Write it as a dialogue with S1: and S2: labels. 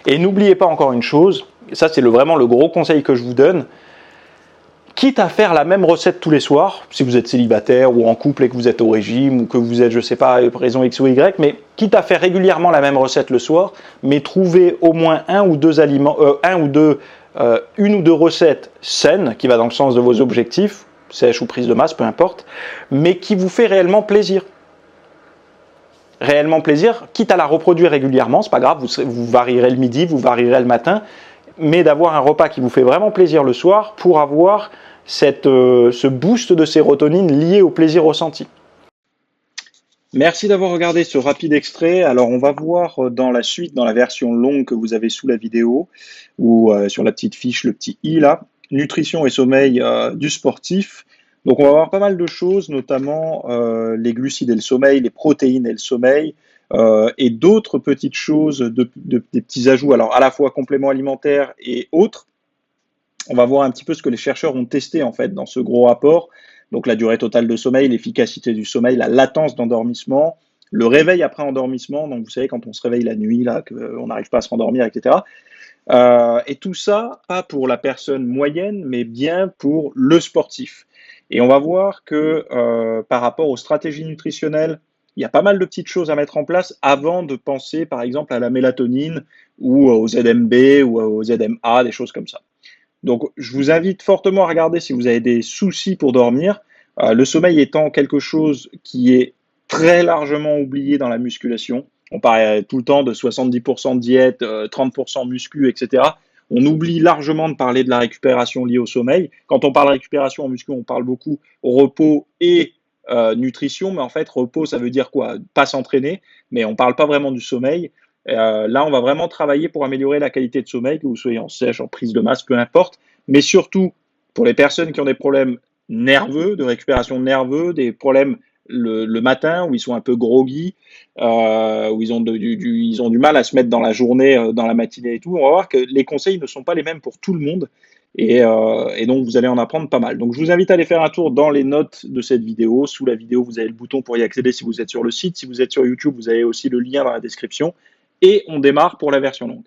S1: Et n'oubliez pas encore une chose, ça c'est vraiment le gros conseil que je vous donne, quitte à faire la même recette tous les soirs, si vous êtes célibataire ou en couple et que vous êtes au régime ou que vous êtes, je sais pas, raison X ou Y, mais quitte à faire régulièrement la même recette le soir, mais trouvez au moins une ou deux recettes saines, qui va dans le sens de vos objectifs, sèche ou prise de masse, peu importe, mais qui vous fait réellement plaisir. Réellement plaisir, quitte à la reproduire régulièrement, c'est pas grave, vous varierez le midi, vous varierez le matin, mais d'avoir un repas qui vous fait vraiment plaisir le soir pour avoir ce boost de sérotonine lié au plaisir ressenti. Merci d'avoir regardé ce rapide extrait. Alors on va voir dans la suite, dans la version longue que vous avez sous la vidéo, ou sur la petite fiche, le petit i là, nutrition et sommeil du sportif. Donc on va voir pas mal de choses, notamment les glucides et le sommeil, les protéines et le sommeil, et d'autres petites choses, des petits ajouts, alors à la fois compléments alimentaires et autres. On va voir un petit peu ce que les chercheurs ont testé en fait dans ce gros rapport. Donc la durée totale de sommeil, l'efficacité du sommeil, la latence d'endormissement, le réveil après endormissement. Donc vous savez quand on se réveille la nuit là, qu'on n'arrive pas à se rendormir, etc. Et tout ça, pas pour la personne moyenne, mais bien pour le sportif. Et on va voir que par rapport aux stratégies nutritionnelles, il y a pas mal de petites choses à mettre en place avant de penser par exemple à la mélatonine ou au ZMB ou au ZMA, des choses comme ça. Donc, je vous invite fortement à regarder si vous avez des soucis pour dormir. Le sommeil étant quelque chose qui est très largement oublié dans la musculation. On parle tout le temps de 70% de diète, 30% muscu, etc. On oublie largement de parler de la récupération liée au sommeil. Quand on parle de récupération en muscu, on parle beaucoup repos et nutrition, mais en fait, repos, ça veut dire quoi? Pas s'entraîner, mais on ne parle pas vraiment du sommeil. Là, on va vraiment travailler pour améliorer la qualité de sommeil, que vous soyez en sèche, en prise de masse, peu importe. Mais surtout, pour les personnes qui ont des problèmes nerveux, de récupération nerveux, des problèmes le matin où ils sont un peu groggy, où ils ont du mal à se mettre dans la journée, dans la matinée et tout, on va voir que les conseils ne sont pas les mêmes pour tout le monde. Et donc, vous allez en apprendre pas mal. Donc, je vous invite à aller faire un tour dans les notes de cette vidéo. Sous la vidéo, vous avez le bouton pour y accéder si vous êtes sur le site. Si vous êtes sur YouTube, vous avez aussi le lien dans la description. Et on démarre pour la version longue.